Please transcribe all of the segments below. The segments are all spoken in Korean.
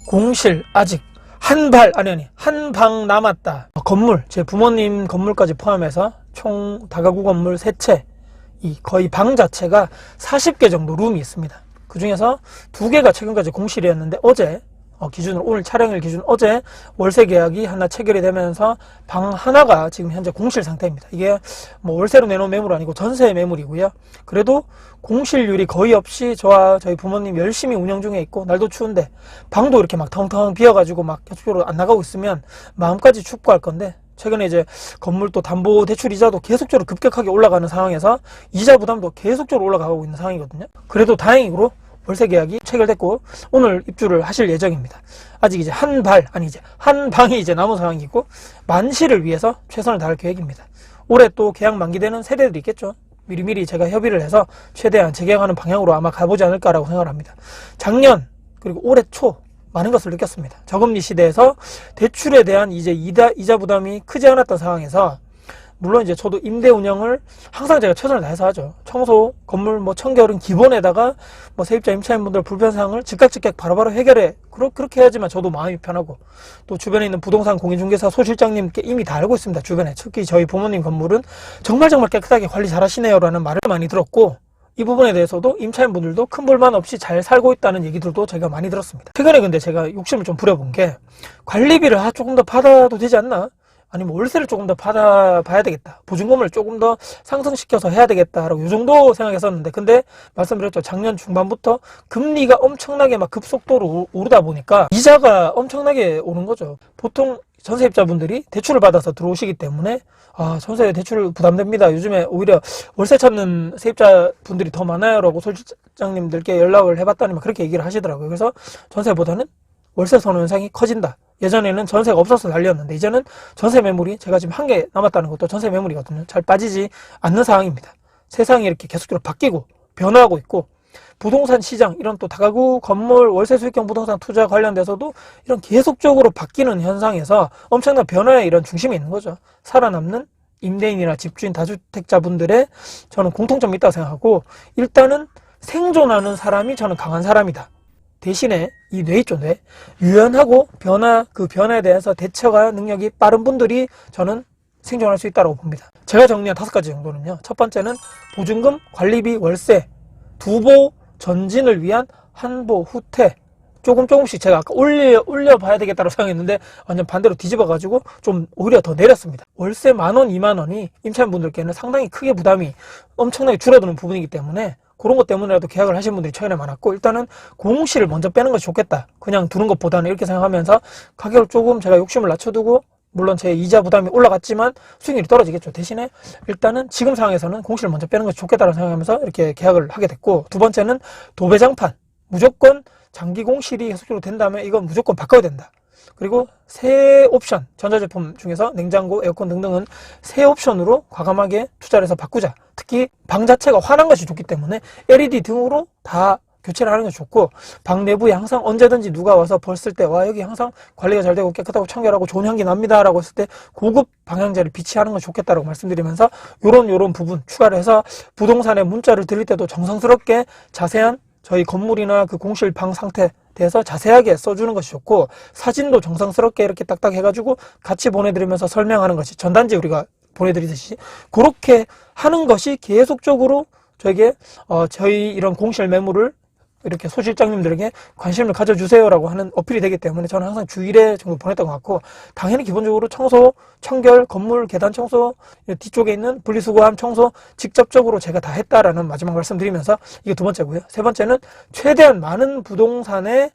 공실 아직 한 방 남았다. 건물, 제 부모님 건물까지 포함해서 총 다가구 건물 3채, 거의 방 자체가 40개 정도 룸이 있습니다. 그 중에서 2개가 최근까지 공실이었는데 어제 기준으로, 오늘 촬영일 기준 어제 월세 계약이 하나 체결이 되면서 방 하나가 지금 현재 공실 상태입니다. 이게 뭐 월세로 내놓은 매물 아니고 전세 매물이고요. 그래도 공실률이 거의 없이 저와 저희 부모님 열심히 운영 중에 있고, 날도 추운데 방도 이렇게 막 텅텅 비어가지고 막 계속적으로 안 나가고 있으면 마음까지 춥고 할 건데, 최근에 이제 건물 또 담보 대출 이자도 계속적으로 급격하게 올라가는 상황에서 이자 부담도 계속적으로 올라가고 있는 상황이거든요. 그래도 다행히로 월세 계약이 체결됐고 오늘 입주를 하실 예정입니다. 아직 이제 한 방이 이제 남은 상황이고, 만실을 위해서 최선을 다할 계획입니다. 올해 또 계약 만기되는 세대들이 있겠죠. 미리미리 제가 협의를 해서 최대한 재계약하는 방향으로 아마 가보지 않을까라고 생각을 합니다. 작년 그리고 올해 초 많은 것을 느꼈습니다. 저금리 시대에서 대출에 대한 이제 이자 부담이 크지 않았던 상황에서, 물론 이제 저도 임대 운영을 항상 제가 최선을 다해서 하죠. 청소, 건물 뭐 청결은 기본에다가 뭐 세입자 임차인분들 불편사항을 즉각 바로바로 해결해. 그렇게 해야지만 저도 마음이 편하고, 또 주변에 있는 부동산 공인중개사 소실장님께 이미 다 알고 있습니다. 주변에 특히 저희 부모님 건물은 정말 깨끗하게 관리 잘 하시네요 라는 말을 많이 들었고, 이 부분에 대해서도 임차인분들도 큰 불만 없이 잘 살고 있다는 얘기들도 제가 많이 들었습니다. 최근에 근데 제가 욕심을 좀 부려본 게, 관리비를 조금 더 받아도 되지 않나? 아니면 월세를 조금 더 받아봐야 되겠다, 보증금을 조금 더 상승시켜서 해야 되겠다라고 이 정도 생각했었는데, 근데 말씀드렸죠. 작년 중반부터 금리가 엄청나게 막 급속도로 오르다 보니까 이자가 엄청나게 오른 거죠. 보통 전세입자분들이 대출을 받아서 들어오시기 때문에 전세 대출 부담됩니다, 요즘에 오히려 월세 찾는 세입자분들이 더 많아요 라고 소실장님들께 연락을 해봤더니 막 그렇게 얘기를 하시더라고요. 그래서 전세보다는 월세 선호 현상이 커진다. 예전에는 전세가 없어서 난리였는데 이제는 전세 매물이, 제가 지금 1개 남았다는 것도 전세 매물이거든요. 잘 빠지지 않는 상황입니다. 세상이 이렇게 계속적으로 바뀌고 변화하고 있고, 부동산 시장, 이런 또 다가구 건물 월세 수익형 부동산 투자 관련돼서도 이런 계속적으로 바뀌는 현상에서 엄청난 변화의 이런 중심이 있는 거죠. 살아남는 임대인이나 집주인 다주택자분들의 저는 공통점이 있다고 생각하고, 일단은 생존하는 사람이 저는 강한 사람이다. 대신에 이 뇌 있죠, 뇌. 유연하고 그 변화에 대해서 대처가 능력이 빠른 분들이 저는 생존할 수 있다고 봅니다. 제가 정리한 5가지 정도는요. 첫 번째는 보증금, 관리비, 월세, 두보 전진을 위한 한보, 후퇴. 조금씩 제가 아까 올려봐야 되겠다고 생각했는데 완전 반대로 뒤집어가지고 좀 오히려 더 내렸습니다. 월세 10,000원, 20,000원이 임차인분들께는 상당히 크게 부담이 엄청나게 줄어드는 부분이기 때문에, 그런 것 때문에라도 계약을 하신 분들이 최근에 많았고, 일단은 공실을 먼저 빼는 것이 좋겠다, 그냥 두는 것보다는, 이렇게 생각하면서 가격을 조금 제가 욕심을 낮춰두고, 물론 제 이자 부담이 올라갔지만 수익률이 떨어지겠죠. 대신에 일단은 지금 상황에서는 공실을 먼저 빼는 것이 좋겠다고 생각하면서 이렇게 계약을 하게 됐고, 두 번째는 도배장판, 무조건 장기 공실이 계속적으로 된다면 이건 무조건 바꿔야 된다. 그리고 새 옵션, 전자제품 중에서 냉장고, 에어컨 등등은 새 옵션으로 과감하게 투자를 해서 바꾸자. 특히 방 자체가 환한 것이 좋기 때문에 LED 등으로 다 교체를 하는 것이 좋고, 방 내부에 항상 언제든지 누가 와서 봤을 때 여기 항상 관리가 잘 되고 깨끗하고 청결하고 좋은 향기 납니다 라고 했을 때 고급 방향제를 비치하는 것이 좋겠다라고 말씀드리면서, 요런 부분 추가를 해서 부동산에 문자를 드릴 때도 정성스럽게 자세한 저희 건물이나 그 공실 방 상태 대해서 자세하게 써주는 것이 좋고, 사진도 정성스럽게 이렇게 딱딱 해가지고 같이 보내드리면서 설명하는 것이, 전단지 우리가 보내드리듯이 그렇게 하는 것이 계속적으로 저에게 저희 이런 공실 매물을 이렇게 소실장님들에게 관심을 가져주세요라고 하는 어필이 되기 때문에 저는 항상 주 1회 정도 보냈던 것 같고, 당연히 기본적으로 청소, 청결, 건물 계단 청소, 뒤쪽에 있는 분리수거함 청소 직접적으로 제가 다 했다라는 마지막 말씀드리면서, 이게 두 번째고요. 세 번째는 최대한 많은 부동산에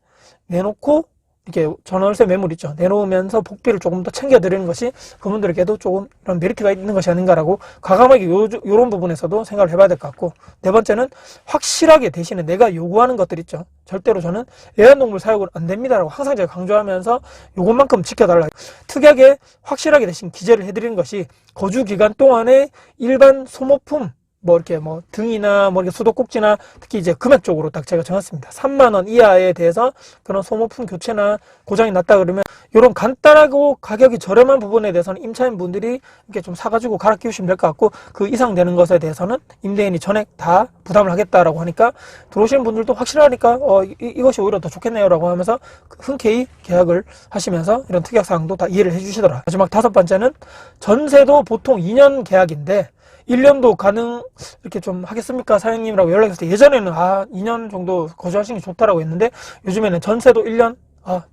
내놓고 이렇게 전월세 매물 있죠, 내놓으면서 복비를 조금 더 챙겨드리는 것이 그분들에게도 조금 이런 메리트가 있는 것이 아닌가라고 과감하게 요런 부분에서도 생각을 해봐야 될 것 같고, 네 번째는 확실하게 대신에 내가 요구하는 것들 있죠. 절대로 저는 애완동물 사육은 안 됩니다라고 항상 제가 강조하면서 요것만큼 지켜달라, 특이하게 확실하게 대신 기재를 해드리는 것이, 거주기간 동안에 일반 소모품 뭐 이렇게 뭐 등이나 뭐 이렇게 수도꼭지나 특히 이제 금액 쪽으로 딱 제가 정했습니다. 3만 원 이하에 대해서 그런 소모품 교체나 고장이 났다 그러면 이런 간단하고 가격이 저렴한 부분에 대해서는 임차인 분들이 이렇게 좀 사가지고 갈아 끼우시면 될 것 같고, 그 이상 되는 것에 대해서는 임대인이 전액 다 부담을 하겠다라고 하니까 들어오시는 분들도 확실하니까 이것이 오히려 더 좋겠네요라고 하면서 흔쾌히 계약을 하시면서 이런 특약 사항도 다 이해를 해주시더라. 마지막 5번째는 전세도 보통 2년 계약인데 1년도 가능 이렇게 좀 하겠습니까 사장님이라고 연락했을 때, 예전에는 2년 정도 거주하시는 게 좋다라고 했는데 요즘에는 전세도 1년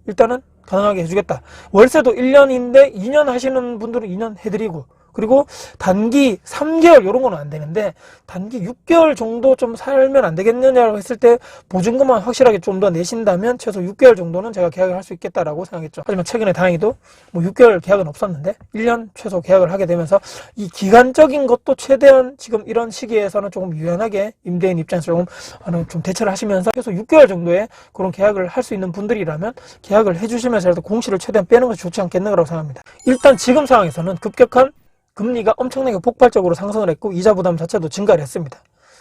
일단은 가능하게 해주겠다. 월세도 1년인데 2년 하시는 분들은 2년 해드리고, 그리고 단기 3개월 이런 거는 안 되는데 단기 6개월 정도 좀 살면 안 되겠느냐고 했을 때 보증금만 확실하게 좀 더 내신다면 최소 6개월 정도는 제가 계약을 할 수 있겠다라고 생각했죠. 하지만 최근에 다행히도 뭐 6개월 계약은 없었는데 1년 최소 계약을 하게 되면서 이 기간적인 것도 최대한 지금 이런 시기에서는 조금 유연하게 임대인 입장에서 좀 대처를 하시면서 계속 6개월 정도의 그런 계약을 할 수 있는 분들이라면 계약을 해주시면서 공시를 최대한 빼는 것이 좋지 않겠는가라고 생각합니다. 일단 지금 상황에서는 급격한 금리가 엄청나게 폭발적으로 상승을 했고 이자 부담 자체도 증가를 했습니다.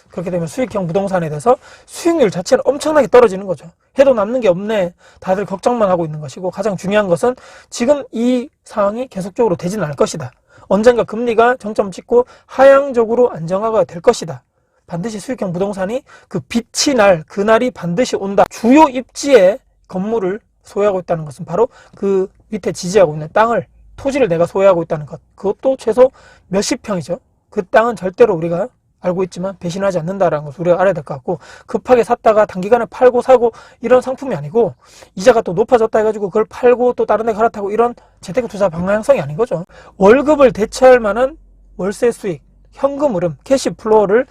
그렇게 되면 수익형 부동산에 대해서 수익률 자체는 엄청나게 떨어지는 거죠. 해도 남는 게 없네, 다들 걱정만 하고 있는 것이고, 가장 중요한 것은 지금 이 상황이 계속적으로 되지는 않을 것이다. 언젠가 금리가 정점 찍고 하향적으로 안정화가 될 것이다. 반드시 수익형 부동산이 그 빛이 날 그날이 반드시 온다. 주요 입지에 건물을 소유하고 있다는 것은 바로 그 밑에 지지하고 있는 땅을, 토지를 내가 소유하고 있다는 것, 그것도 최소 몇십 평이죠. 그 땅은 절대로 우리가 알고 있지만 배신하지 않는다라는 것을 우리가 알아야 될 것 같고, 급하게 샀다가 단기간에 팔고 사고 이런 상품이 아니고, 이자가 또 높아졌다 해가지고 그걸 팔고 또 다른 데 갈아타고 이런 재테크 투자 방향성이 아닌 거죠. 월급을 대체할 만한 월세 수익, 현금 흐름, 캐시 플로우를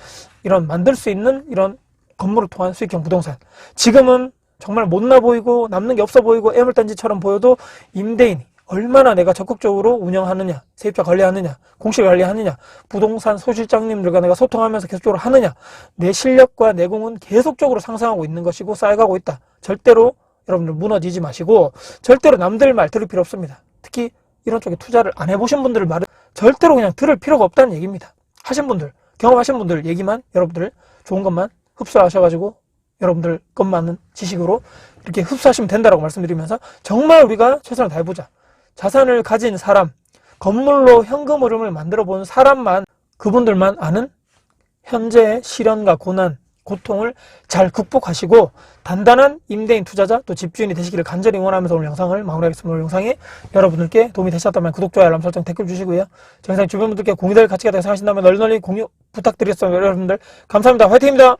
만들 수 있는 이런 건물을 통한 수익형 부동산. 지금은 정말 못나 보이고 남는 게 없어 보이고 애물단지처럼 보여도 임대인이 얼마나 내가 적극적으로 운영하느냐, 세입자 관리하느냐, 공시 관리하느냐, 부동산 소실장님들과 내가 소통하면서 계속적으로 하느냐, 내 실력과 내공은 계속적으로 상승하고 있는 것이고 쌓여가고 있다. 절대로 여러분들 무너지지 마시고, 절대로 남들 말 들을 필요 없습니다. 특히 이런 쪽에 투자를 안 해보신 분들 말은 절대로 그냥 들을 필요가 없다는 얘기입니다. 하신 분들, 경험하신 분들 얘기만, 여러분들 좋은 것만 흡수하셔가지고 여러분들 것만은 지식으로 이렇게 흡수하시면 된다라고 말씀드리면서, 정말 우리가 최선을 다해보자. 자산을 가진 사람, 건물로 현금 흐름을 만들어 본 사람만, 그분들만 아는 현재의 시련과 고난, 고통을 잘 극복하시고 단단한 임대인 투자자 또 집주인이 되시기를 간절히 응원하면서 오늘 영상을 마무리하겠습니다. 오늘 영상이 여러분들께 도움이 되셨다면 구독, 좋아요, 알람 설정, 댓글 주시고요. 저 영상 주변 분들께 공유될 가치가 되고 생각하신다면 널리 공유 부탁드리겠습니다. 여러분들 감사합니다. 화이팅입니다.